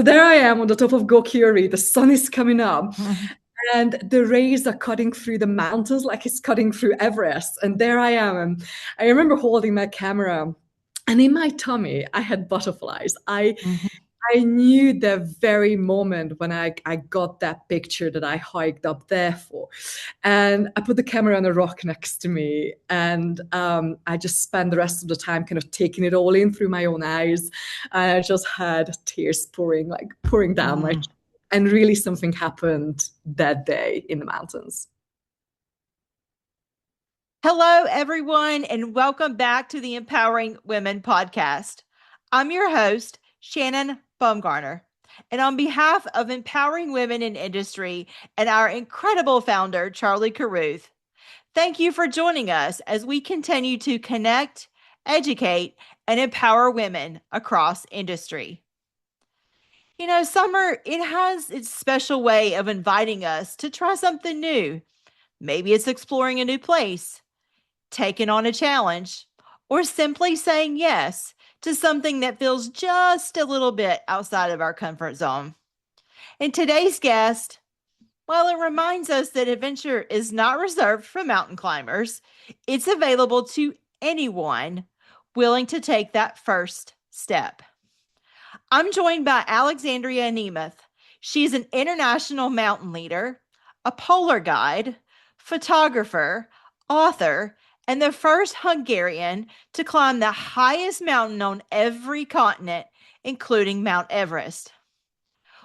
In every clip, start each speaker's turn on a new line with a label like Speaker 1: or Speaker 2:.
Speaker 1: there I am on the top of Gokuri. The sun is coming up. And the rays are cutting through the mountains like it's cutting through Everest. And there I am. And I remember holding my camera. And in my tummy, I had butterflies. I knew the very moment when I got that picture that I hiked up there for. And I put the camera on a rock next to me. And I just spent the rest of the time kind of taking it all in through my own eyes. And I just had tears pouring down my cheek. And really something happened that day in the mountains.
Speaker 2: Hello, everyone, and welcome back to the Empowering Women podcast. I'm your host, Shannon Baumgartner. And on behalf of Empowering Women in Industry and our incredible founder, Charlie Carruth, thank you for joining us as we continue to connect, educate, and empower women across industry. You know, summer, it has its special way of inviting us to try something new. Maybe it's exploring a new place, taking on a challenge, or simply saying yes to something that feels just a little bit outside of our comfort zone. And today's guest, well, it reminds us that adventure is not reserved for mountain climbers. It's available to anyone willing to take that first step. I'm joined by Alexandra Nemeth. She's an international mountain leader, a polar guide, photographer, author, and the first Hungarian to climb the highest mountain on every continent, including Mount Everest.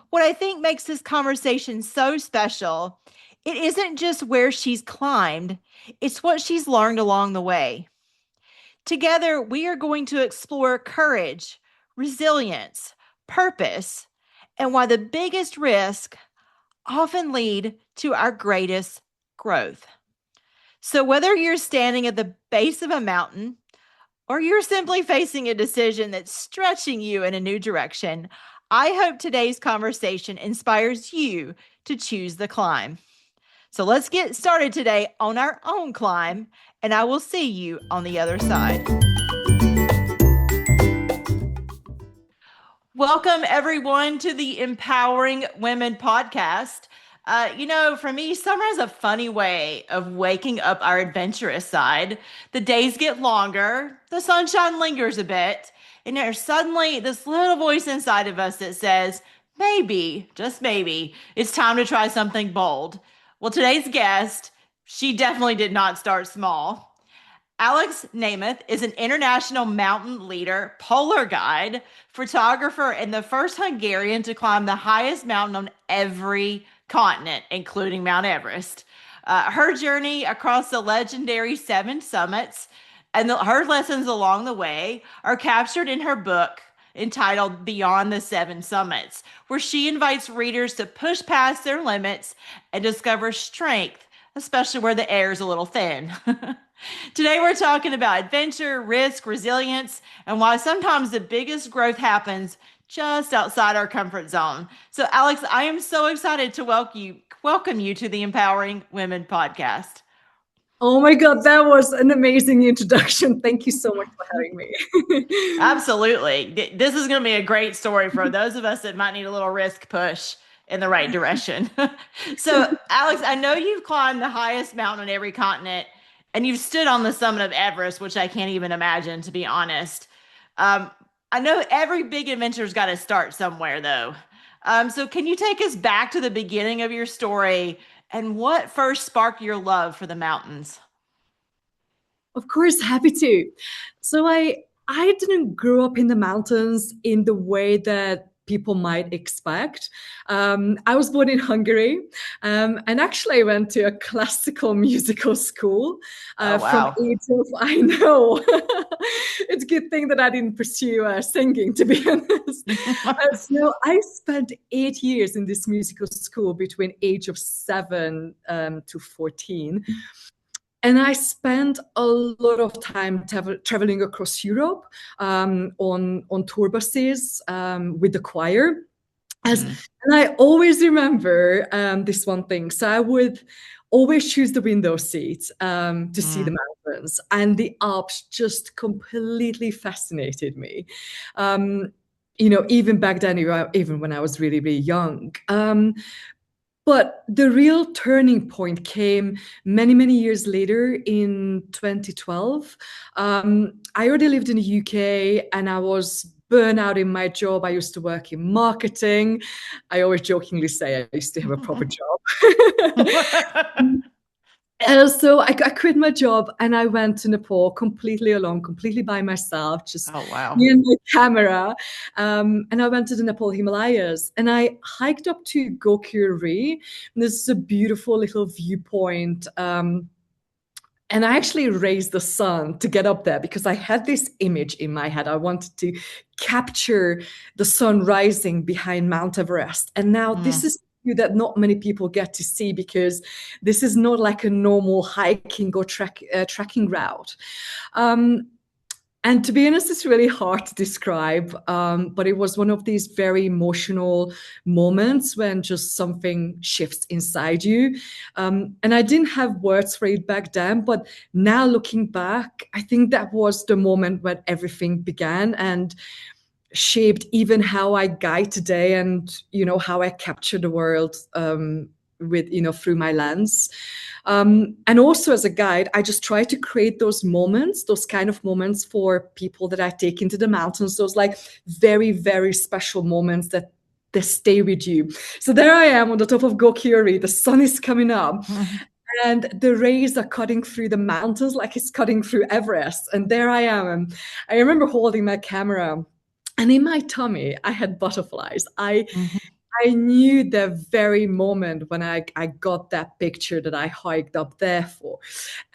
Speaker 2: What I think makes this conversation so special, it isn't just where she's climbed, it's what she's learned along the way. Together, we are going to explore courage, resilience, purpose, and why the biggest risks often lead to our greatest growth. So whether you're standing at the base of a mountain or you're simply facing a decision that's stretching you in a new direction, I hope today's conversation inspires you to choose the climb. So let's get started today on our own climb, and I will see you on the other side. Welcome, everyone, to the Empowering Women podcast. For me, summer has a funny way of waking up our adventurous side. The days get longer, the sunshine lingers a bit, and there's suddenly this little voice inside of us that says, maybe, just maybe, it's time to try something bold. Well, today's guest, she definitely did not start small. Alex Nemeth is an international mountain leader, polar guide, photographer, and the first Hungarian to climb the highest mountain on every continent, including Mount Everest. Her journey across the legendary 7 summits and her lessons along the way are captured in her book entitled Beyond the 7 Summits, where she invites readers to push past their limits and discover strength, especially where the air is a little thin. Today, we're talking about adventure, risk, resilience, and why sometimes the biggest growth happens just outside our comfort zone. So, Alex, I am so excited to welcome you to the Empowering Women podcast.
Speaker 1: Oh my God, that was an amazing introduction. Thank you so much for having me.
Speaker 2: Absolutely. This is going to be a great story for those of us that might need a little risk push in the right direction. So, Alex, I know you've climbed the highest mountain on every continent, and you've stood on the summit of Everest, which I can't even imagine, to be honest. I know every big adventure's got to start somewhere, though. So can you take us back to the beginning of your story and what first sparked your love for the mountains?
Speaker 1: Of course, happy to. So I didn't grow up in the mountains in the way that people might expect. I was born in Hungary, and actually I went to a classical musical school.
Speaker 2: Wow.
Speaker 1: From age of, I know, it's a good thing that I didn't pursue singing, to be honest. So I spent 8 years in this musical school between age of 7 to 14. And I spent a lot of time traveling across Europe on tour buses with the choir. And I always remember this one thing. So I would always choose the window seat to see the mountains. And the Alps just completely fascinated me. even back then, even when I was really, really young. But the real turning point came many, many years later in 2012. I already lived in the UK and I was burnt out in my job. I used to work in marketing. I always jokingly say I used to have a proper job. So I quit my job and I went to Nepal completely alone, completely by myself, just
Speaker 2: Oh, wow.
Speaker 1: me and my camera. And I went to the Nepal Himalayas and I hiked up to Gokuri. This is a beautiful little viewpoint. And I actually raised the sun to get up there because I had this image in my head. I wanted to capture the sun rising behind Mount Everest. And now this is that not many people get to see because this is not like a normal hiking or trekking route. And to be honest, it's really hard to describe, but it was one of these very emotional moments when just something shifts inside you. And I didn't have words for it back then, but now looking back, I think that was the moment when everything began and shaped even how I guide today and, how I capture the world with, through my lens. And also as a guide, I just try to create those moments, those kind of moments for people that I take into the mountains, those like very, very special moments that they stay with you. So there I am on the top of Gokuri, the sun is coming up. And the rays are cutting through the mountains like it's cutting through Everest. And there I am. And I remember holding my camera and in my tummy, I had butterflies. I knew the very moment when I got that picture that I hiked up there for.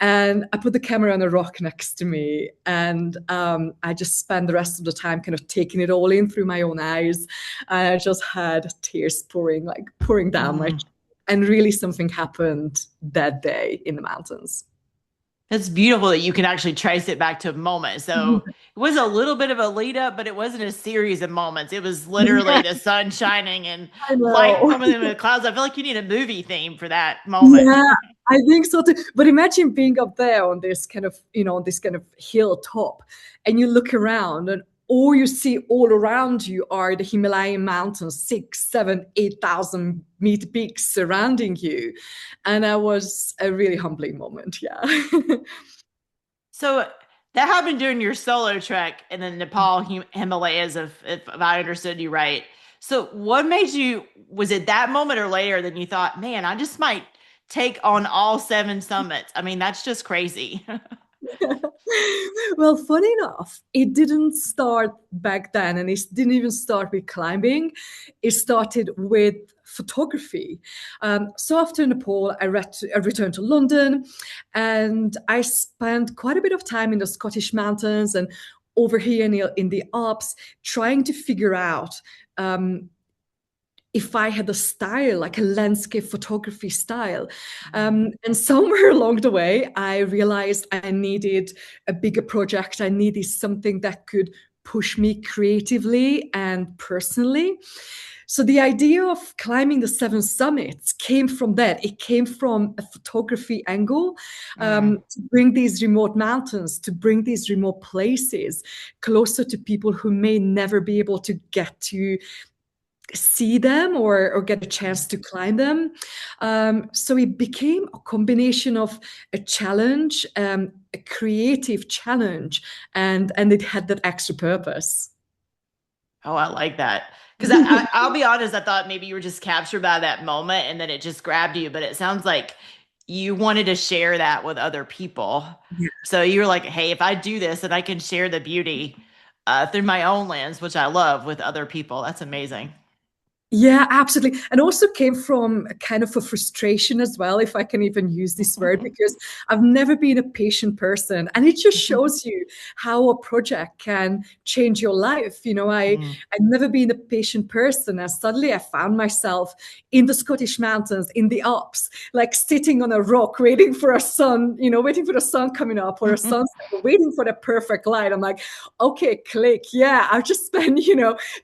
Speaker 1: And I put the camera on a rock next to me. And I just spent the rest of the time kind of taking it all in through my own eyes. And I just had tears pouring down my cheek. And really something happened that day in the mountains.
Speaker 2: That's beautiful that you can actually trace it back to a moment. So it was a little bit of a lead up, but it wasn't a series of moments. It was literally the sun shining and
Speaker 1: I
Speaker 2: light
Speaker 1: know.
Speaker 2: coming in the clouds. I feel like you need a movie theme for that moment.
Speaker 1: Yeah, I think so too. But imagine being up there on this kind of, on this kind of hilltop, and you look around, and all you see all around you are the Himalayan mountains, 6, 7, 8,000 meter peaks surrounding you. And that was a really humbling moment. Yeah.
Speaker 2: So that happened during your solo trek in the Nepal Himalayas, if I understood you right. So what made you, was it that moment or later that you thought, man, I just might take on all 7 summits? I mean, that's just crazy.
Speaker 1: Well, funny enough, it didn't start back then, and it didn't even start with climbing. It started with photography. So after Nepal, I returned to London, and I spent quite a bit of time in the Scottish mountains and over here in the Alps, trying to figure out if I had a style, like a landscape photography style. And somewhere along the way, I realized I needed a bigger project. I needed something that could push me creatively and personally. So the idea of climbing the 7 summits came from that. It came from a photography angle, to bring these remote mountains, to bring these remote places closer to people who may never be able to get to see them or get a chance to climb them. So it became a combination of a challenge, a creative challenge, and it had that extra purpose.
Speaker 2: Oh, I like that. Because I'll be honest, I thought maybe you were just captured by that moment and then it just grabbed you. But it sounds like you wanted to share that with other people.
Speaker 1: Yeah.
Speaker 2: So you were like, hey, if I do this, then I can share the beauty through my own lens, which I love, with other people. That's amazing.
Speaker 1: Yeah, absolutely. And also came from a kind of a frustration as well, if I can even use this word, because I've never been a patient person. And it just shows you how a project can change your life. I've never been a patient person. And suddenly I found myself in the Scottish mountains, in the Alps, like sitting on a rock, waiting for waiting for the sun coming up or a sunset, waiting for the perfect light. I'm like, okay, click. Yeah, I've just spent,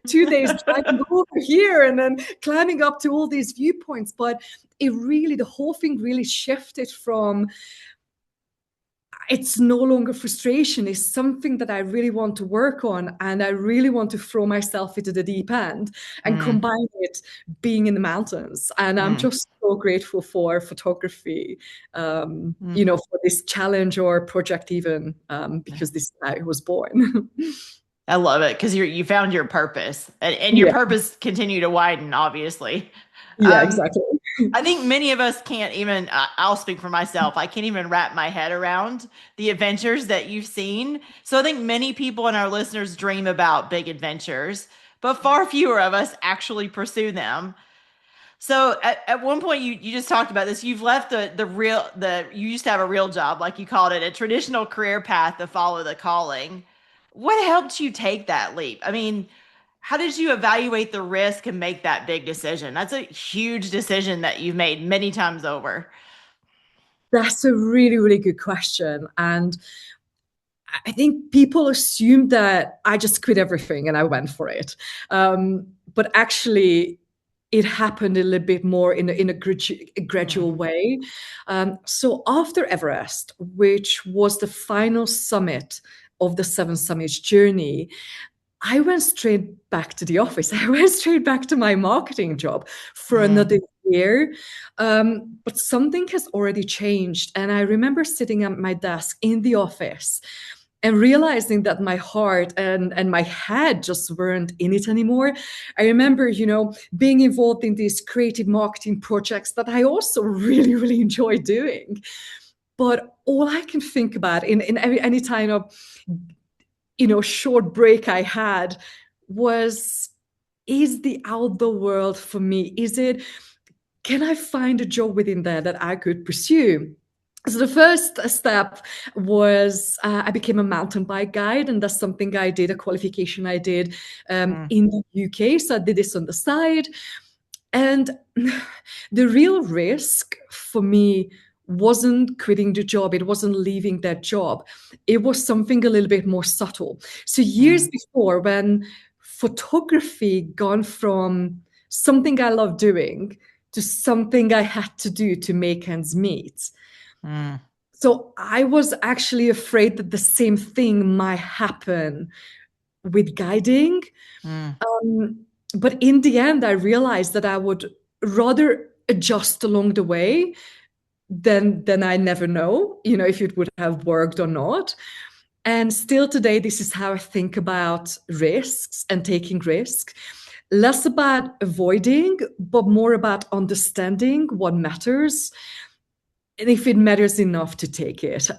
Speaker 1: 2 days driving over here and then climbing up to all these viewpoints. But the whole thing really shifted from, it's no longer frustration. It's something that I really want to work on, and I really want to throw myself into the deep end and
Speaker 2: Mm,
Speaker 1: combine it being in the mountains. And I'm
Speaker 2: mm,
Speaker 1: just so grateful for photography,
Speaker 2: mm.
Speaker 1: for this challenge or project even, because this is how I was born.
Speaker 2: I love it because you found your purpose, and your
Speaker 1: Yeah,
Speaker 2: purpose continue to widen, obviously.
Speaker 1: yeah,
Speaker 2: Um,
Speaker 1: exactly.
Speaker 2: I think many of us can't even, I'll speak for myself, I can't even wrap my head around the adventures that you've seen. So I think many people and our listeners dream about big adventures, but far fewer of us actually pursue them. So at one point you just talked about this. You've left the you used to have a real job, like you called it, a traditional career path to follow the calling. What helped you take that leap? I mean, how did you evaluate the risk and make that big decision? That's a huge decision that you've made many times over.
Speaker 1: That's a really, really good question. And I think people assume that I just quit everything and I went for it. But actually, it happened a little bit more in a
Speaker 2: Mm,
Speaker 1: gradual way. So after Everest, which was the final summit of the Seven Summits journey, I went straight back to the office. I went straight back to my marketing job for
Speaker 2: mm,
Speaker 1: another year. But something has already changed. And I remember sitting at my desk in the office and realizing that my heart and my head just weren't in it anymore. I remember, being involved in these creative marketing projects that I also really, really enjoy doing. But all I can think about in any time of short break I had was, is the outdoor world for me? Can I find a job within there that I could pursue? So the first step was I became a mountain bike guide, and that's something I did, a qualification I did
Speaker 2: mm,
Speaker 1: in the UK. So I did this on the side. And the real risk for me wasn't quitting the job, it wasn't leaving that job. It was something a little bit more subtle. So years
Speaker 2: mm,
Speaker 1: before, when photography gone from something I love doing to something I had to do to make ends meet.
Speaker 2: mm,
Speaker 1: So I was actually afraid that the same thing might happen with guiding.
Speaker 2: mm,
Speaker 1: Um, but in the end, I realized that I would rather adjust along the way than I never know, if it would have worked or not. And still today, this is how I think about risks and taking risks. Less about avoiding, but more about understanding what matters and if it matters enough to take it.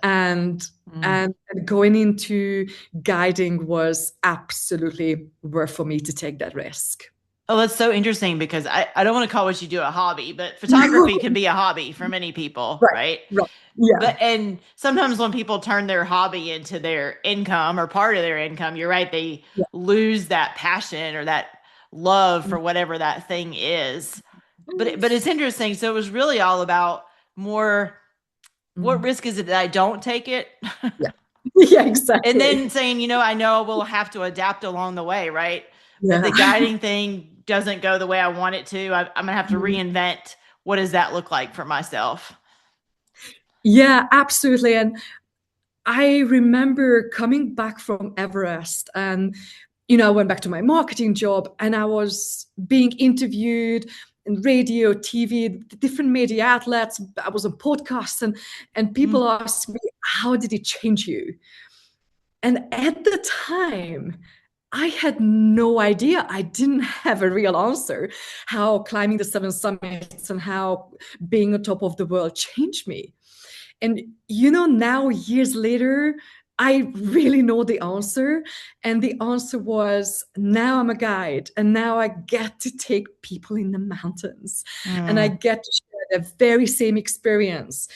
Speaker 2: mm.
Speaker 1: And going into guiding was absolutely worth for me to take that risk.
Speaker 2: Oh, that's so interesting because I don't want to call what you do a hobby, but photography can be a hobby for many people,
Speaker 1: Right,
Speaker 2: right?
Speaker 1: right. Yeah.
Speaker 2: And sometimes when people turn their hobby into their income or part of their income, you're right, they
Speaker 1: Yeah.
Speaker 2: lose that passion or that love for whatever that thing is. But it's interesting. So it was really all about more, what
Speaker 1: Mhm.
Speaker 2: risk is it that I don't take it?
Speaker 1: Yeah. Yeah,
Speaker 2: And
Speaker 1: exactly.
Speaker 2: then saying, I know we'll have to adapt along the way, right? If
Speaker 1: Yeah.
Speaker 2: the guiding thing doesn't go the way I want it to, I'm gonna have to
Speaker 1: Mhm.
Speaker 2: reinvent what does that look like for myself.
Speaker 1: Yeah, absolutely. And I remember coming back from Everest and, I went back to my marketing job and I was being interviewed in radio, TV, different media outlets. I was on podcasts and
Speaker 2: Mm,
Speaker 1: people asked me, how did it change you? And at the time, I had no idea. I didn't have a real answer how climbing the seven summits and how being on top of the world changed me. And now years later, I really know the answer. And the answer was, now I'm a guide and now I get to take people in the mountains and I
Speaker 2: mm,
Speaker 1: get to share the very same experience.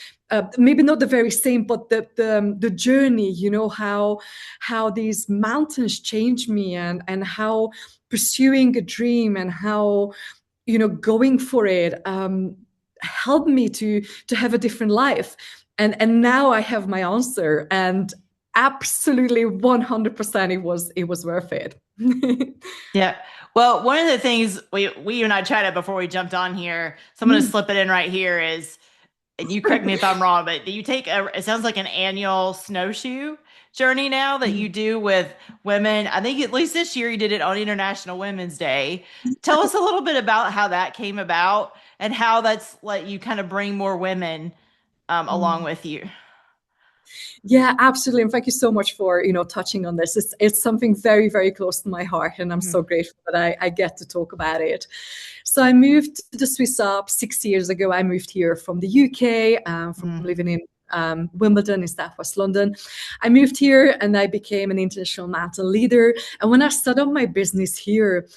Speaker 1: Maybe not the very same, but the journey, how these mountains changed me and how pursuing a dream and how, going for it helped me to have a different life. And now I have my answer, and absolutely 100% it was worth it.
Speaker 2: yeah. Well, one of the things we you and I chatted before we jumped on here, so I'm going to
Speaker 1: Mm,
Speaker 2: slip it in right here is and you correct me if I'm wrong, but do you take it sounds like an annual snowshoe journey now that you do with women? I think at least this year you did it on International Women's Day. Tell us a little bit about how that came about and how that's let you kind of bring more women along with you.
Speaker 1: Yeah, absolutely. And thank you so much for, touching on this. It's something very, very close to my heart, and I'm so grateful that I get to talk about it. So I moved to the Swiss Alps 6 years ago. I moved here from the UK, from living in Wimbledon in Southwest London. I moved here and I became an international mountain leader. And when I started my business here,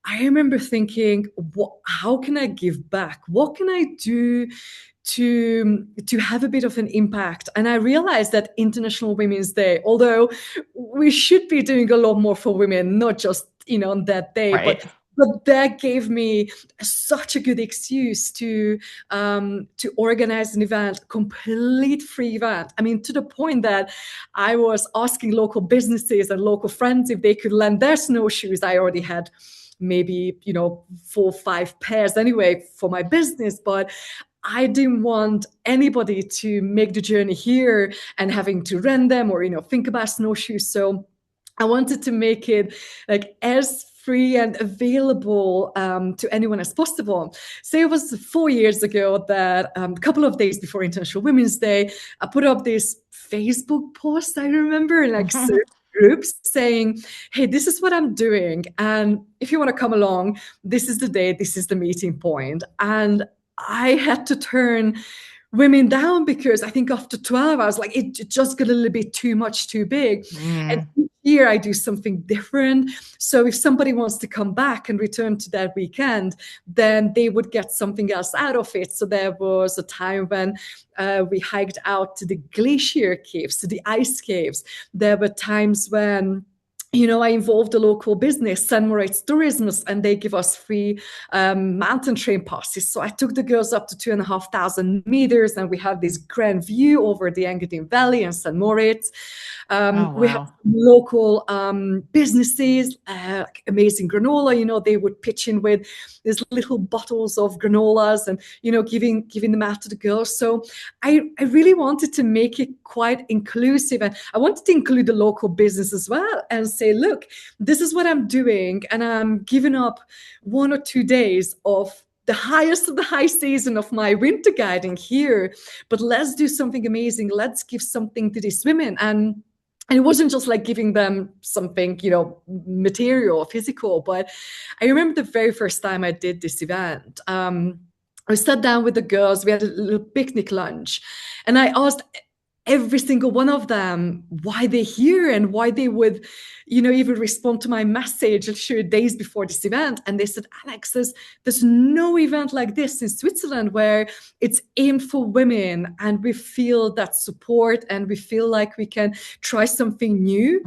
Speaker 1: I remember thinking, how can I give back? What can I do to have a bit of an impact? And I realized that International Women's Day, although we should be doing a lot more for women, not just on that day,
Speaker 2: Right.
Speaker 1: but that gave me such a good excuse to organize an event, complete free event. I mean, to the point that I was asking local businesses and local friends if they could lend their snowshoes. I already had maybe 4 or 5 pairs anyway for my business, but I didn't want anybody to make the journey here and having to rent them or think about snowshoes. So I wanted to make it like as free and available to anyone as possible. So it was 4 years ago that a couple of days before International Women's Day, I put up this Facebook post, I remember, like groups saying, hey, this is what I'm doing. And if you want to come along, this is the day, this is the meeting point. And I had to turn women down because I think after 12, I was like, it just got a little bit too much, too big. And here I do something different. So if somebody wants to come back and return to that weekend, then they would get something else out of it. So there was a time when we hiked out to the glacier caves, to the ice caves. There were times when I involved a local business, San Moritz Tourism, and they give us free mountain train passes. So I took the girls up to 2,500 meters, and we had this grand view over the Engadine Valley and San Moritz. We have local businesses, like amazing granola. They would pitch in with these little bottles of granolas and giving them out to the girls. So I really wanted to make it quite inclusive, and I wanted to include the local business as well and say, look, this is what I'm doing, and I'm giving up 1 or 2 days of the highest of the high season of my winter guiding here, but let's do something amazing. Let's give something to these women. And it wasn't just like giving them something, material, physical, but I remember the very first time I did this event. I sat down with the girls, we had a little picnic lunch, and I asked every single one of them why they're here and why they would, even respond to my message a few days before this event. And they said, Alex, there's no event like this in Switzerland where it's aimed for women and we feel that support and we feel like we can try something new.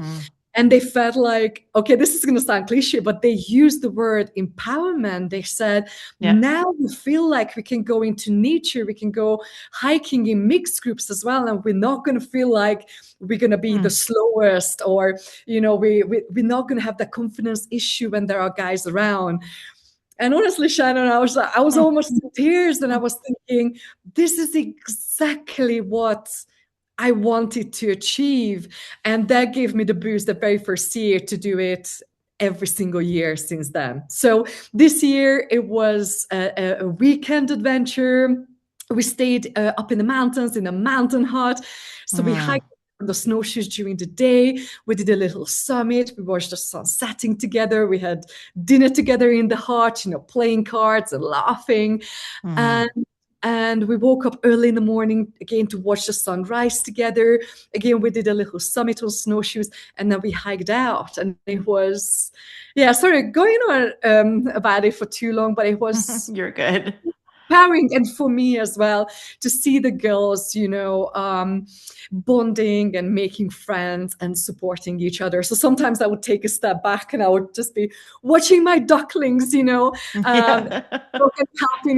Speaker 1: And they felt like, okay, this is going to sound cliche, but they used the word empowerment. They said, now we feel like we can go into nature, we can go hiking in mixed groups as well, and we're not going to feel like we're going to be the slowest, or, we're not going to have that confidence issue when there are guys around. And honestly, Shannon, I was almost in tears, and I was thinking, this is exactly what I wanted to achieve. And that gave me the boost the very first year to do it every single year since then. So this year it was a weekend adventure. We stayed up in the mountains in a mountain hut. So we hiked on the snowshoes during the day. We did a little summit. We watched the sun setting together. We had dinner together in the hut, playing cards and laughing. And we woke up early in the morning again to watch the sunrise together. Again, we did a little summit on snowshoes, and then we hiked out. And it was, sorry, going on about it for too long, but it was
Speaker 2: You're good.
Speaker 1: empowering, and for me as well, to see the girls, bonding and making friends and supporting each other. So sometimes I would take a step back and I would just be watching my ducklings, helping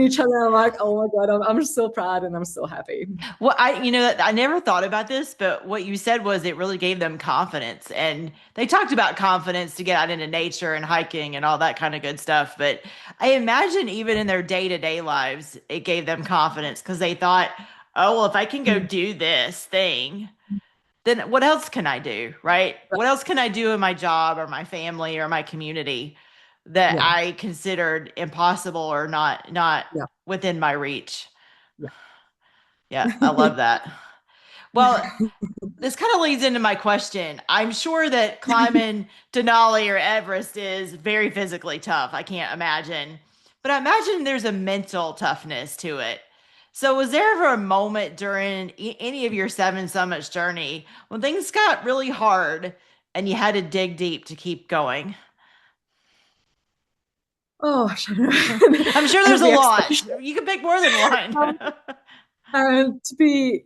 Speaker 1: each other. I'm like, oh my God, I'm so proud and I'm so happy.
Speaker 2: Well, I never thought about this, but what you said was it really gave them confidence. And they talked about confidence to get out into nature and hiking and all that kind of good stuff. But I imagine even in their day-to-day lives, lives, it gave them confidence because they thought, oh, well, if I can go do this thing, then what else can I do? Right? What else can I do in my job or my family or my community that
Speaker 1: Yeah.
Speaker 2: I considered impossible or not
Speaker 1: Yeah.
Speaker 2: within my reach?
Speaker 1: Yeah.
Speaker 2: Yeah, I love that. Well, this kind of leads into my question. I'm sure that climbing Denali or Everest is very physically tough. I can't imagine. But I imagine there's a mental toughness to it. So, was there ever a moment during any of your seven summits journey when things got really hard and you had to dig deep to keep going?
Speaker 1: Oh,
Speaker 2: I'm sure there's a
Speaker 1: every
Speaker 2: lot.
Speaker 1: expedition.
Speaker 2: You can pick more than one.
Speaker 1: To be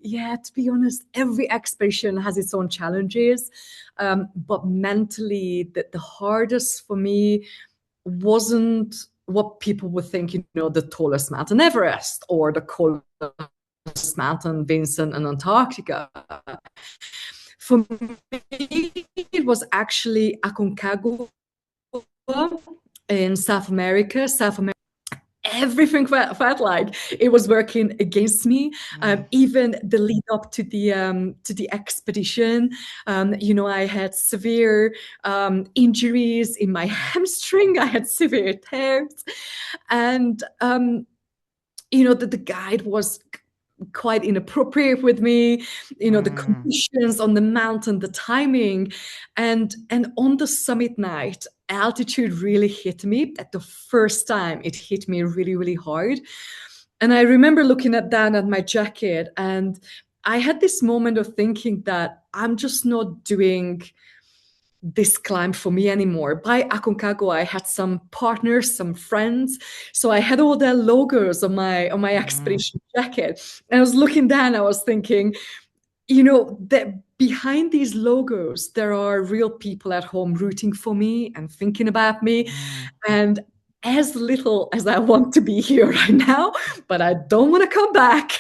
Speaker 1: honest, every expedition has its own challenges. But mentally, the hardest for me wasn't what people would think, the tallest Mountain Everest or the coldest mountain, Vincent and Antarctica. For me, it was actually Aconcagua in South America. Everything felt like it was working against me. Even the lead up to the expedition, I had severe injuries in my hamstring. I had severe tears, and the guide was quite inappropriate with me, the conditions on the mountain, the timing, and on the summit night, altitude really hit me. At the first time, it hit me really, really hard. And I remember looking down at my jacket, and I had this moment of thinking that I'm just not doing this climb for me anymore. By Aconcagua, I had some partners, some friends. So I had all their logos on my expedition jacket. And I was looking down, I was thinking, that behind these logos, there are real people at home rooting for me and thinking about me. And as little as I want to be here right now, but I don't want to come back.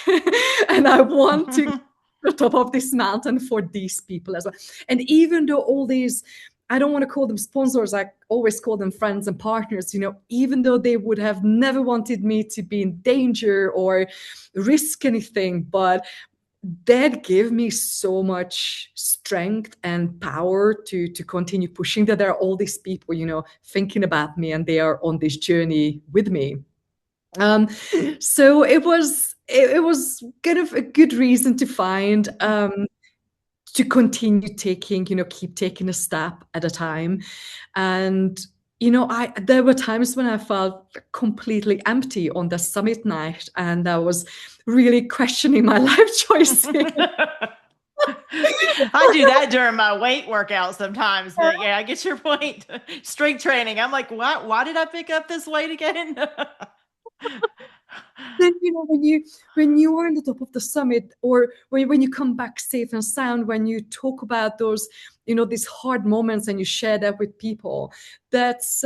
Speaker 1: And I want to the top of this mountain for these people as well. And even though all these, I don't want to call them sponsors, I always call them friends and partners, even though they would have never wanted me to be in danger or risk anything, but that gave me so much strength and power to continue pushing, that there are all these people, thinking about me, and they are on this journey with me. So it was kind of a good reason to find to continue taking, keep taking a step at a time. And there were times when I felt completely empty on the summit night, and I was really questioning my life choices.
Speaker 2: I do that during my weight workout sometimes, but yeah, I get your point. Strength training. I'm like, why did I pick up this weight again?
Speaker 1: Then when you are on the top of the summit, or when you come back safe and sound, when you talk about those these hard moments and you share that with people, that's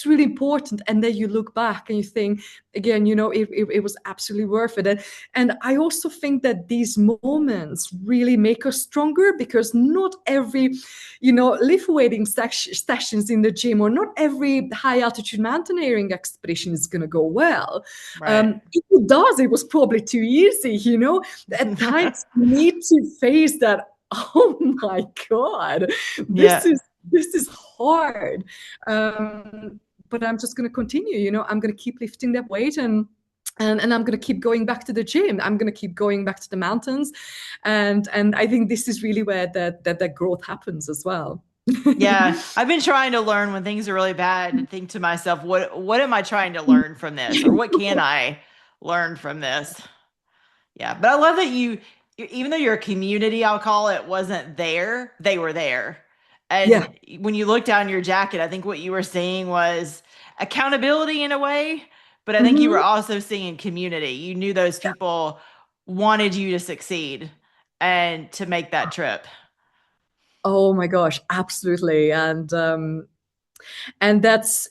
Speaker 1: really important. And then you look back and you think again, it was absolutely worth it. And I also think that these moments really make us stronger, because not every lift weighting sessions in the gym, or not every high altitude mountaineering expedition is going to go well.
Speaker 2: Right.
Speaker 1: If it does, it was probably too easy. At times you need to face that. Oh my God, this
Speaker 2: Yeah.
Speaker 1: is hard. But I'm just going to continue. I'm going to keep lifting that weight, and I'm going to keep going back to the gym. I'm going to keep going back to the mountains, and I think this is really where that growth happens as well.
Speaker 2: Yeah, I've been trying to learn when things are really bad and think to myself, what am I trying to learn from this, or what can I learn from this? Yeah, but I love that even though your community, I'll call it, wasn't there, they were there.
Speaker 1: Yeah.
Speaker 2: And when you look down your jacket, I think what you were seeing was accountability in a way, but I think you were
Speaker 1: Mhm.
Speaker 2: also seeing community. You knew those people wanted you to succeed and to make that trip.
Speaker 1: Oh my gosh, absolutely. And that's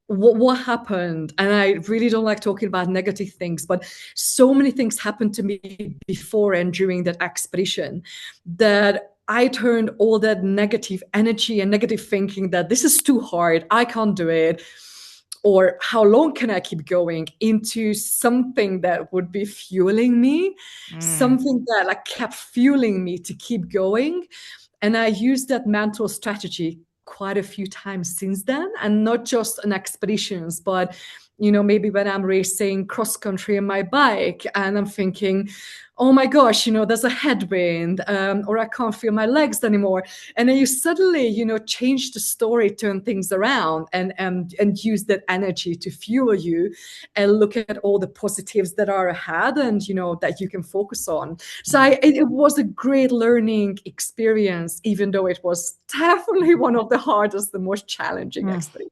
Speaker 1: what happened. And I really don't like talking about negative things, but so many things happened to me before and during that expedition, that I turned all that negative energy and negative thinking, that this is too hard, I can't do it, or how long can I keep going, into something that would be fueling me, something that like kept fueling me to keep going. And I used that mental strategy quite a few times since then, and not just on expeditions, but maybe when I'm racing cross country on my bike and I'm thinking, oh my gosh, there's a headwind, or I can't feel my legs anymore. And then you suddenly, change the story, turn things around, and use that energy to fuel you, and look at all the positives that are ahead, and that you can focus on. So it was a great learning experience, even though it was definitely one of the hardest, the most challenging experiences.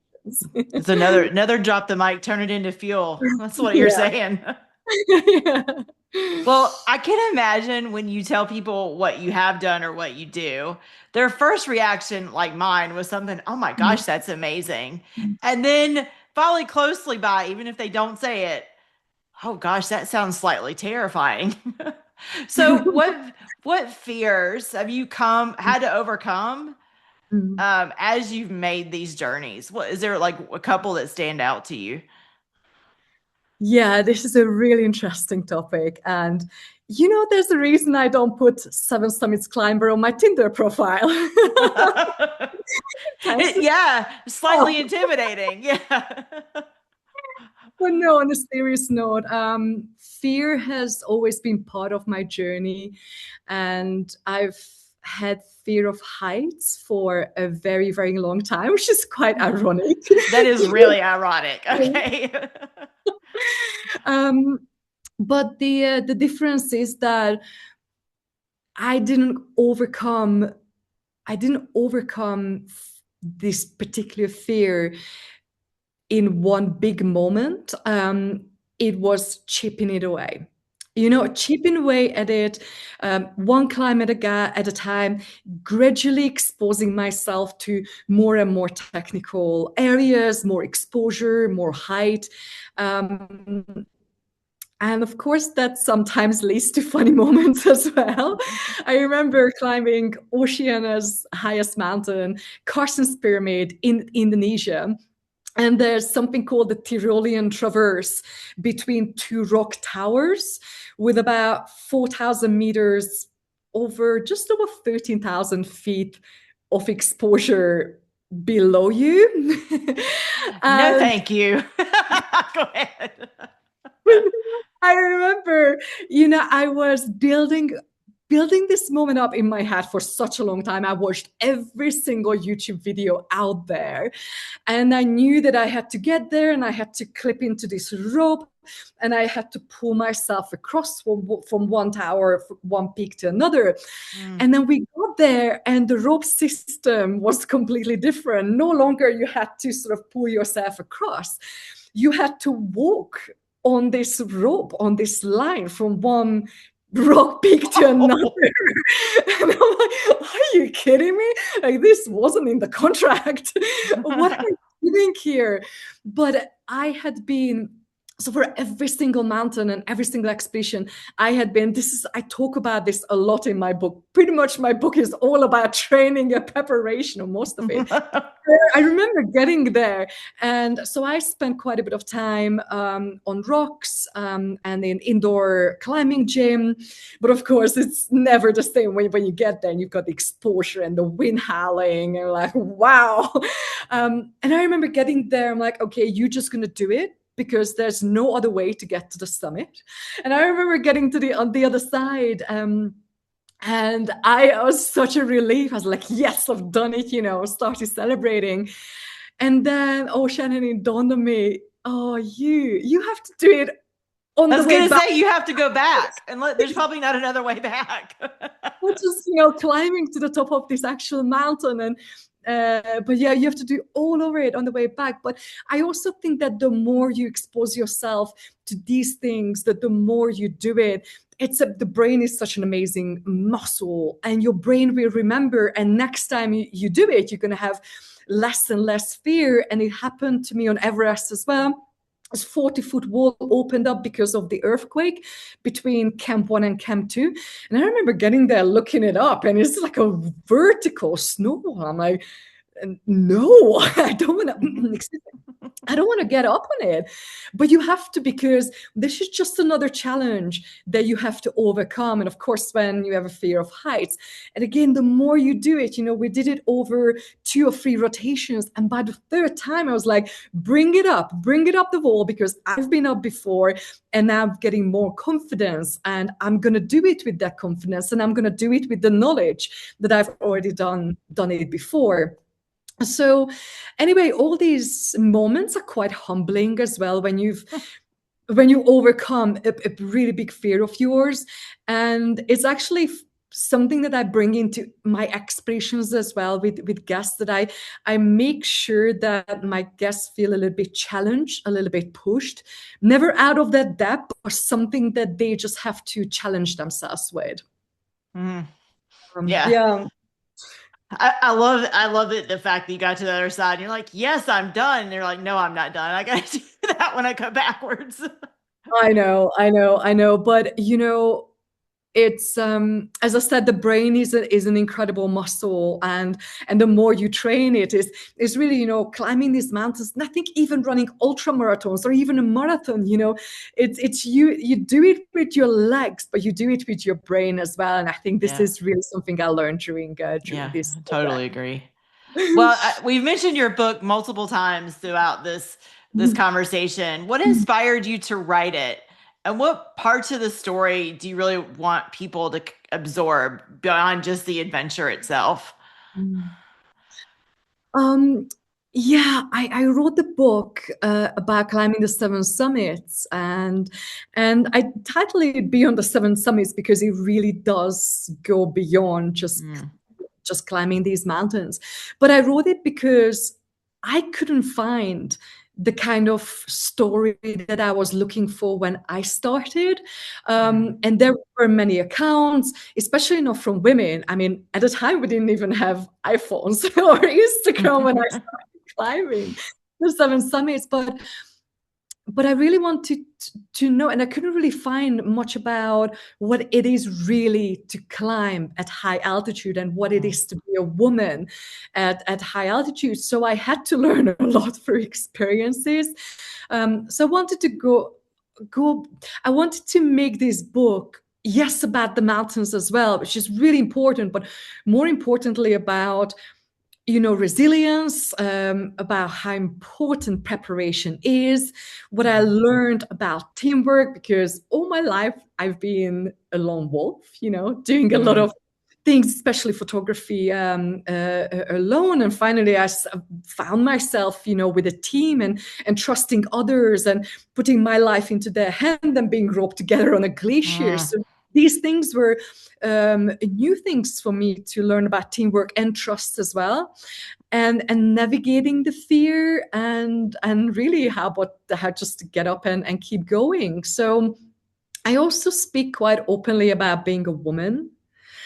Speaker 2: It's another drop the mic, turn it into fuel. That's what you're saying.
Speaker 1: Yeah.
Speaker 2: Well, I can imagine when you tell people what you have done or what you do, their first reaction, like mine, was something, oh my gosh, that's amazing. And then followed closely by, even if they don't say it, oh gosh, that sounds slightly terrifying. So what fears have you had to overcome as you've made these journeys? What is there, like a couple that stand out to you?
Speaker 1: Yeah, this is a really interesting topic. And there's a reason I don't put Seven Summits Climber on my Tinder profile.
Speaker 2: Yeah, slightly intimidating. Yeah.
Speaker 1: But no, on a serious note, fear has always been part of my journey. And I've had fear of heights for a very, very long time, which is quite ironic.
Speaker 2: That is really ironic. Okay.
Speaker 1: But the difference is that I didn't overcome this particular fear in one big moment. It was chipping it away. Chipping away at it, one climb at a time, gradually exposing myself to more and more technical areas, more exposure, more height. And of course, that sometimes leads to funny moments as well. I remember climbing Oceania's highest mountain, Carsten's Pyramid in Indonesia. And there's something called the Tyrolean Traverse between two rock towers with about 4,000 meters just over 13,000 feet of exposure below you.
Speaker 2: No, thank you. Go ahead.
Speaker 1: I remember, I was building this moment up in my head for such a long time. I watched every single YouTube video out there, and I knew that I had to get there, and I had to clip into this rope, and I had to pull myself across from one tower, one peak to another. And then we got there, and the rope system was completely different. No longer you had to sort of pull yourself across. You had to walk on this rope, on this line from one rock peak to another. And I'm like, are you kidding me? Like, this wasn't in the contract. What am I doing here? But I had been, so for every single mountain and every single expedition, I talk about this a lot in my book. Pretty much my book is all about training and preparation, or most of it. I remember getting there. And so I spent quite a bit of time on rocks and in indoor climbing gym. But of course, it's never the same when you get there and you've got the exposure and the wind howling. And you're like, wow. And I remember getting there. I'm like, okay, you're just going to do it, because there's no other way to get to the summit. And I remember getting to on the other side, and I was such a relief. I was like, yes, I've done it, started celebrating. And then, Shannon, it dawned on me, you have to do it on the way back.
Speaker 2: I was going to say, you have to go back, and there's probably not another way back.
Speaker 1: We're just, climbing to the top of this actual mountain, and but yeah, you have to do all over it on the way back. But I also think that the more you expose yourself to these things, that the more you do it, the brain is such an amazing muscle, and your brain will remember. And next time you do it, you're going to have less and less fear. And it happened to me on Everest as well. This 40-foot wall opened up because of the earthquake between Camp 1 and Camp 2. And I remember getting there, looking it up, and it's like a vertical snow wall. I'm like, no, I don't want to, excuse me. I don't want to get up on it. But you have to, because this is just another challenge that you have to overcome. And of course, when you have a fear of heights, and again, the more you do it, we did it over 2 or 3 rotations. And by the third time, I was like, bring it up the wall, because I've been up before and now I'm getting more confidence, and I'm going to do it with that confidence, and I'm going to do it with the knowledge that I've already done it before. So anyway, all these moments are quite humbling as well when you overcome a really big fear of yours. And it's actually something that I bring into my expressions as well with guests, that I make sure that my guests feel a little bit challenged, a little bit pushed, never out of that depth, or something that they just have to challenge themselves with.
Speaker 2: Yeah.
Speaker 1: Yeah.
Speaker 2: I love it. The fact that you got to the other side and you're like, yes, I'm done. And they're like, no, I'm not done. I got to do that when I go backwards.
Speaker 1: I know. But it's as I said, the brain is an incredible muscle, and the more you train it, is really climbing these mountains. And I think even running ultra marathons or even a marathon, it's you do it with your legs, but you do it with your brain as well. And I think this is really something I learned during this.
Speaker 2: Totally agree. Well, we've mentioned your book multiple times throughout this conversation. What inspired you to write it? And what parts of the story do you really want people to absorb beyond just the adventure itself?
Speaker 1: Yeah, I wrote the book about climbing the 7 summits, and I titled it Beyond the 7 Summits because it really does go beyond just climbing these mountains. But I wrote it because I couldn't find the kind of story that I was looking for when I started. And there were many accounts, especially not from women. I mean, at the time, we didn't even have iPhones or Instagram when I started climbing the 7 summits. But I really wanted to know, and I couldn't really find much about what it is really to climb at high altitude and what it is to be a woman at high altitude. So I had to learn a lot through experiences. So I wanted to I wanted to make this book, yes, about the mountains as well, which is really important, but more importantly about resilience, about how important preparation is, what I learned about teamwork, because all my life I've been a lone wolf, doing a lot of things, especially photography, alone. And finally, I found myself, with a team and trusting others and putting my life into their hand and being roped together on a glacier. So these things were new things for me to learn about teamwork and trust as well, and navigating the fear and really how just to get up and keep going. So I also speak quite openly about being a woman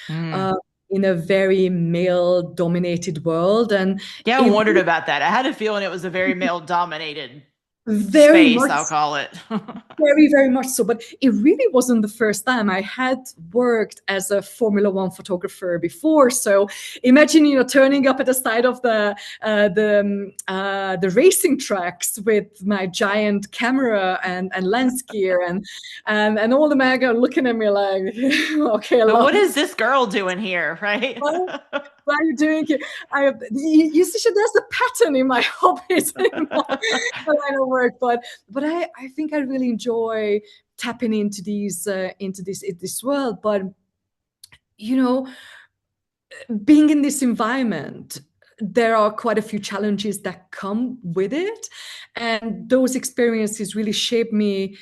Speaker 1: in a very male-dominated world. And
Speaker 2: yeah, I wondered about that. I had a feeling it was a very male-dominated
Speaker 1: very
Speaker 2: space,
Speaker 1: much,
Speaker 2: I'll call it.
Speaker 1: very, very much so. But it really wasn't the first time. I had worked as a Formula One photographer before. So imagine, turning up at the side of the racing tracks with my giant camera and lens gear, and all the men are looking at me like, okay,
Speaker 2: but what is this girl doing here, right?
Speaker 1: What are you doing here? You see, there's a pattern in my hobbies, in my line of work. But I think I really enjoy tapping into this world. But being in this environment, there are quite a few challenges that come with it, and those experiences really shape me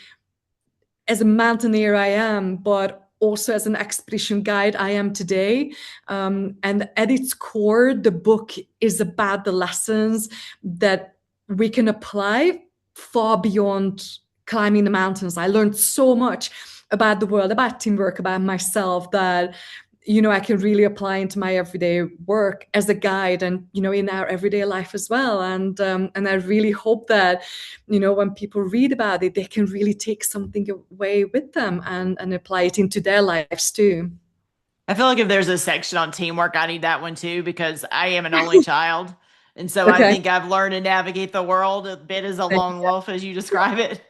Speaker 1: as a mountaineer I am, but also as an expedition guide I am today. And at its core, the book is about the lessons that we can apply far beyond climbing the mountains. I learned so much about the world, about teamwork, about myself, that I can really apply into my everyday work as a guide, and in our everyday life as well. And I really hope that when people read about it, they can really take something away with them and apply it into their lives too.
Speaker 2: I feel like if there's a section on teamwork, I need that one too, because I am an only child. And so I
Speaker 1: Okay.
Speaker 2: think I've learned to navigate the world a bit as a lone wolf, as you describe it.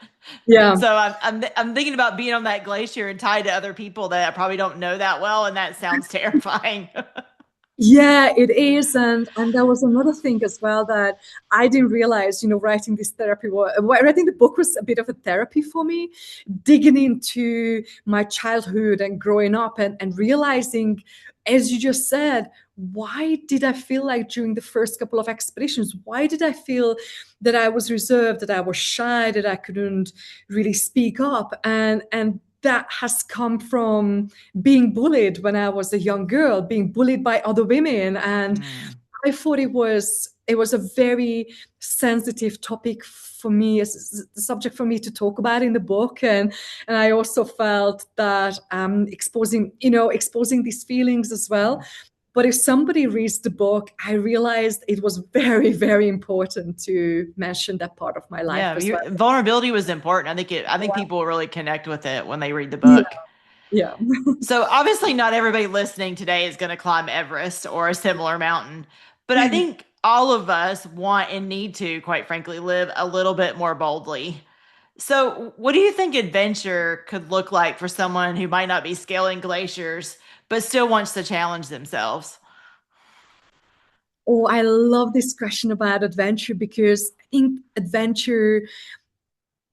Speaker 1: Yeah.
Speaker 2: So I'm thinking about being on that glacier and tied to other people that I probably don't know that well, and that sounds terrifying.
Speaker 1: Yeah, it is. And there was another thing as well that I didn't realize, writing this therapy writing the book was a bit of a therapy for me, digging into my childhood and growing up and realizing, as you just said, why did I feel like during the first couple of expeditions, why did I feel that I was reserved, that I was shy, that I couldn't really speak up? And that has come from being bullied when I was a young girl, being bullied by other women. And
Speaker 2: Mm.
Speaker 1: I thought it was a very sensitive topic for me, as the subject for me to talk about in the book. And I also felt that exposing these feelings as well. But if somebody reads the book, I realized it was very, very important to mention that part of my life
Speaker 2: Yeah,
Speaker 1: as well.
Speaker 2: vulnerability was important. I think people will really connect with it when they read the
Speaker 1: Yeah,
Speaker 2: book.
Speaker 1: yeah.
Speaker 2: So obviously not everybody listening today is going to climb Everest or a similar mountain, but I think all of us want and need to, quite frankly, live a little bit more boldly. So what do you think adventure could look like for someone who might not be scaling glaciers, but still wants to challenge themselves?
Speaker 1: Oh, I love this question about adventure because I think adventure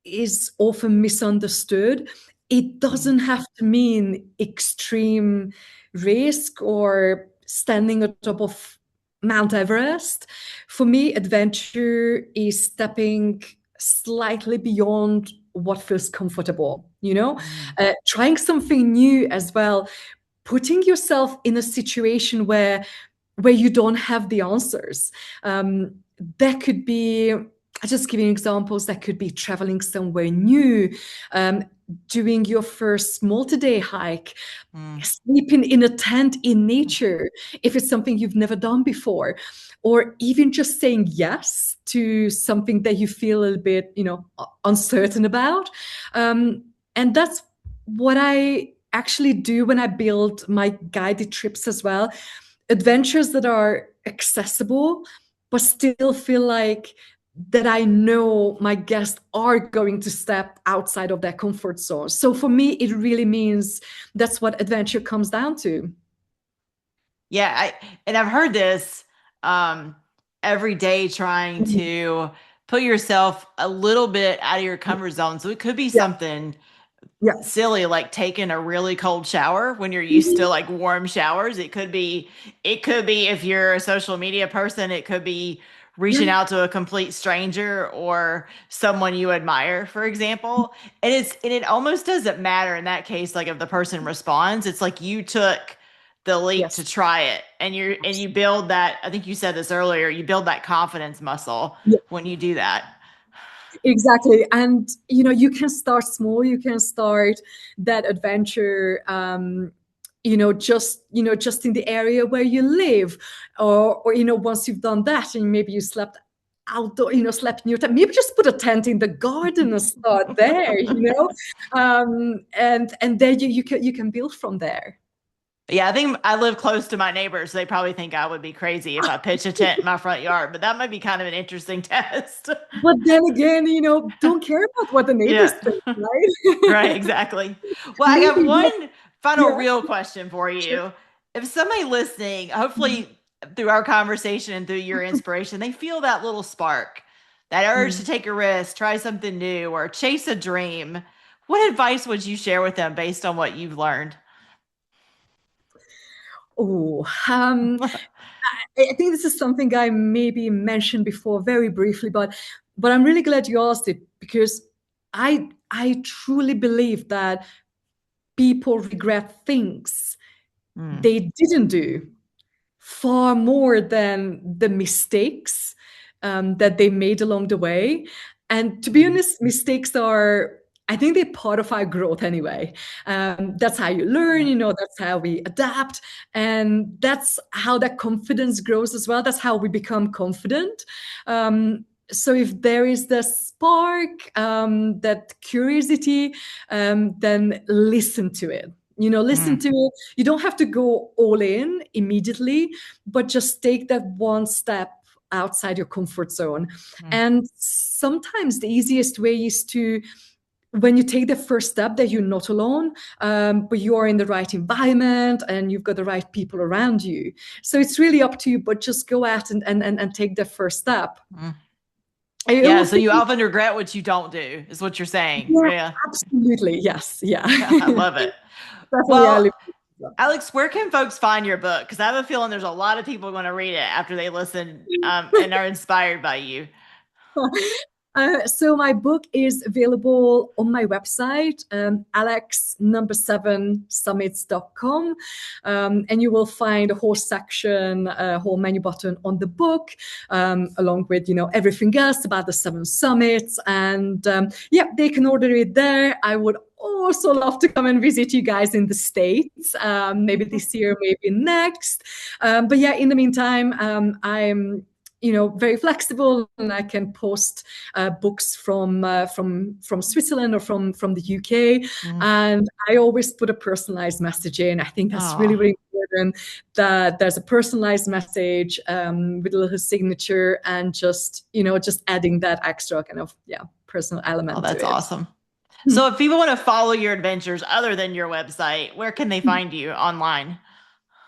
Speaker 1: is often misunderstood. It
Speaker 2: Mm,
Speaker 1: doesn't have to mean extreme risk or standing on top of Mount Everest. For me, adventure is stepping slightly beyond what feels comfortable,
Speaker 2: mm,
Speaker 1: trying something new as well, putting yourself in a situation where you don't have the answers. That could be, I just giving examples, that could be traveling somewhere new, um, doing your first multi-day hike,
Speaker 2: mm,
Speaker 1: sleeping in a tent in nature, if it's something you've never done before, or even just saying yes to something that you feel a little bit, uncertain about. And that's what I actually do when I build my guided trips as well. Adventures that are accessible, but still feel like that I know my guests are going to step outside of their comfort zone. So for me, it really means that's what adventure comes down to.
Speaker 2: Yeah, and I've heard this um, every day trying
Speaker 1: Mhm.
Speaker 2: to put yourself a little bit out of your comfort zone. So it could be
Speaker 1: Yeah,
Speaker 2: something
Speaker 1: yeah.
Speaker 2: silly like taking a really cold shower when you're used to
Speaker 1: Mhm.
Speaker 2: like warm showers. It could be if you're a social media person, it could be
Speaker 1: Yeah.
Speaker 2: reaching out to a complete stranger or someone you admire, for example. And it almost doesn't matter in that case, like if the person responds, it's like you took the leap to
Speaker 1: Yes.
Speaker 2: try it. And you build that, I think you said this earlier, you build that confidence muscle
Speaker 1: Yeah.
Speaker 2: when you do that.
Speaker 1: Exactly. And you can start small, you can start that adventure, just in the area where you live, or once you've done that and maybe you slept outdoor, slept in your tent, maybe just put a tent in the garden and start there, and then you can build from there.
Speaker 2: Yeah, I think I live close to my neighbors. They probably think I would be crazy if I pitch a tent in my front yard, but that might be kind of an interesting test.
Speaker 1: But then again, don't care about what the neighbors
Speaker 2: Yeah,
Speaker 1: think, right?
Speaker 2: right, exactly. Well, I got
Speaker 1: Maybe what.
Speaker 2: one final
Speaker 1: Yeah.
Speaker 2: real question for
Speaker 1: Sure.
Speaker 2: you. If somebody listening,
Speaker 1: Mhm.
Speaker 2: hopefully through our conversation and through your inspiration, they feel that little spark, that urge to
Speaker 1: Mm.
Speaker 2: take a risk, try something new, or chase a dream, what advice would you share with them based on what you've learned?
Speaker 1: Oh, I think this is something I maybe mentioned before very briefly, but I'm really glad you asked it because I truly believe that people regret things
Speaker 2: Mm,
Speaker 1: they didn't do far more than the mistakes that they made along the way. And to be
Speaker 2: mm,
Speaker 1: honest, mistakes are, I think they're part of our growth anyway. That's how you learn,
Speaker 2: yeah.
Speaker 1: that's how we adapt. And that's how that confidence grows as well. That's how we become confident. So if there is the spark, that curiosity, then listen to it. Listen
Speaker 2: Mm.
Speaker 1: to it. You don't have to go all in immediately, but just take that one step outside your comfort zone.
Speaker 2: Mm.
Speaker 1: And sometimes the easiest way is to, when you take the first step, that you're not alone, but you're in the right environment and you've got the right people around you. So it's really up to you, but just go out and take the first step.
Speaker 2: Mm.
Speaker 1: I
Speaker 2: Yeah, so
Speaker 1: also
Speaker 2: you
Speaker 1: think,
Speaker 2: often regret what you don't do, is what you're saying.
Speaker 1: yeah,
Speaker 2: Yeah,
Speaker 1: absolutely. Yes. Yeah.
Speaker 2: I love it.
Speaker 1: Definitely. I
Speaker 2: Well,
Speaker 1: live.
Speaker 2: Alex, where can folks find your book? Because I have a feeling there's a lot of people going to read it after they listen and are inspired by you.
Speaker 1: So my book is available on my website, alexnumber7summits.com. And you will find a whole section, a whole menu button on the book, along with, everything else about the 7 summits. And yeah, they can order it there. I would also love to come and visit you guys in the States, maybe this year, maybe next. But yeah, in the meantime, I'm very flexible, and I can post books from Switzerland or from the UK.
Speaker 2: Mm.
Speaker 1: And I always put a personalized message in. I think that's really,
Speaker 2: Oh,
Speaker 1: really important, that there's a personalized message with a little signature, and just adding that extra kind of personal element to
Speaker 2: that's
Speaker 1: it.
Speaker 2: awesome. So if people want to follow your adventures other than your website, where can they find you online?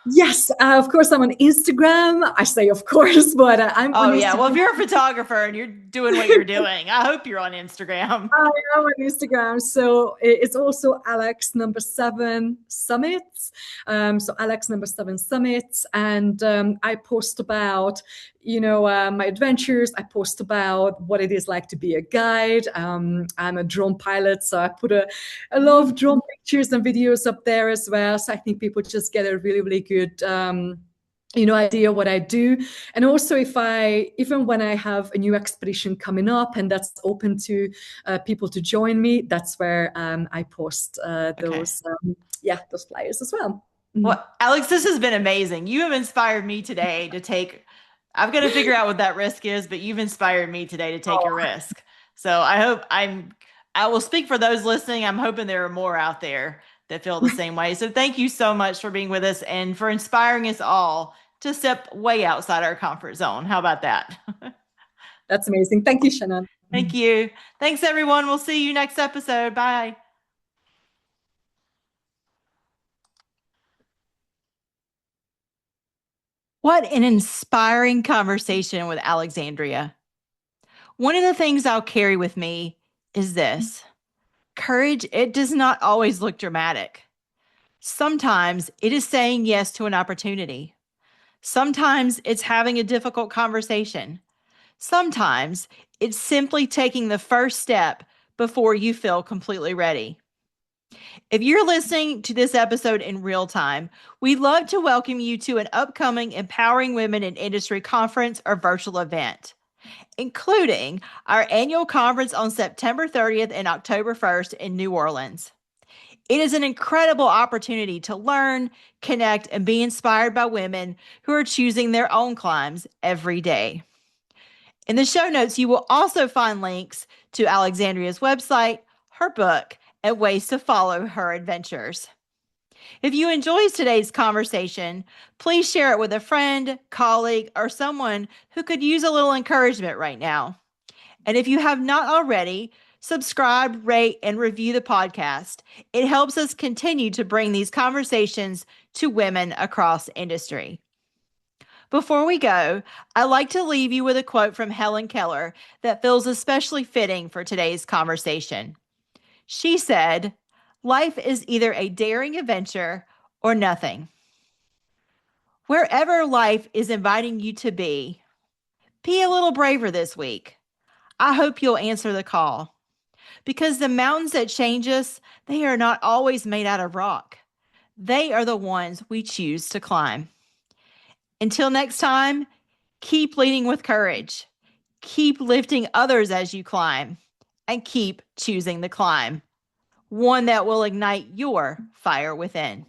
Speaker 1: Yes, of course, I'm on Instagram. I say of course, but I'm on
Speaker 2: Oh, yeah. Well, if
Speaker 1: Instagram.
Speaker 2: you're a photographer and you're doing what you're doing, I hope you're on Instagram.
Speaker 1: I am on Instagram. So it's also Alex number 7 summits. So Alex number 7 summits. And I post about, my adventures. I post about what it is like to be a guide. I'm a drone pilot, so I put a lot of drone pictures and videos up there as well. So I think people just get a really, really good idea what I do. And also, even when I have a new expedition coming up and that's open to people to join me, that's where I post
Speaker 2: Okay.
Speaker 1: those flyers as well. Mhm.
Speaker 2: Well, Alex, this has been amazing. You have inspired me today to take, I've got to figure out what that risk is, but you've inspired me today to take a risk. So I will speak for those listening. I'm hoping there are more out there that feel the same way. So thank you so much for being with us and for inspiring us all to step way outside our comfort zone. How about that?
Speaker 1: That's amazing. Thank you, Shannon.
Speaker 2: Thank you. Thanks, everyone. We'll see you next episode. Bye. What an inspiring conversation with Alexandria. One of the things I'll carry with me is this: courage, it does not always look dramatic. Sometimes it is saying yes to an opportunity. Sometimes it's having a difficult conversation. Sometimes it's simply taking the first step before you feel completely ready. If you're listening to this episode in real time, we'd love to welcome you to an upcoming Empowering Women in Industry conference or virtual event, including our annual conference on September 30th and October 1st in New Orleans. It is an incredible opportunity to learn, connect, and be inspired by women who are choosing their own climbs every day. In the show notes, you will also find links to Alexandria's website, her book, and ways to follow her adventures. If you enjoyed today's conversation, please share it with a friend, colleague, or someone who could use a little encouragement right now. And if you have not already, subscribe, rate, and review the podcast. It helps us continue to bring these conversations to women across industry. Before we go, I'd like to leave you with a quote from Helen Keller that feels especially fitting for today's conversation. She said, "Life is either a daring adventure or nothing." Wherever life is inviting you to be a little braver this week. I hope you'll answer the call, because the mountains that change us, they are not always made out of rock. They are the ones we choose to climb. Until next time, keep leading with courage, keep lifting others as you climb, and keep choosing the climb, one that will ignite your fire within.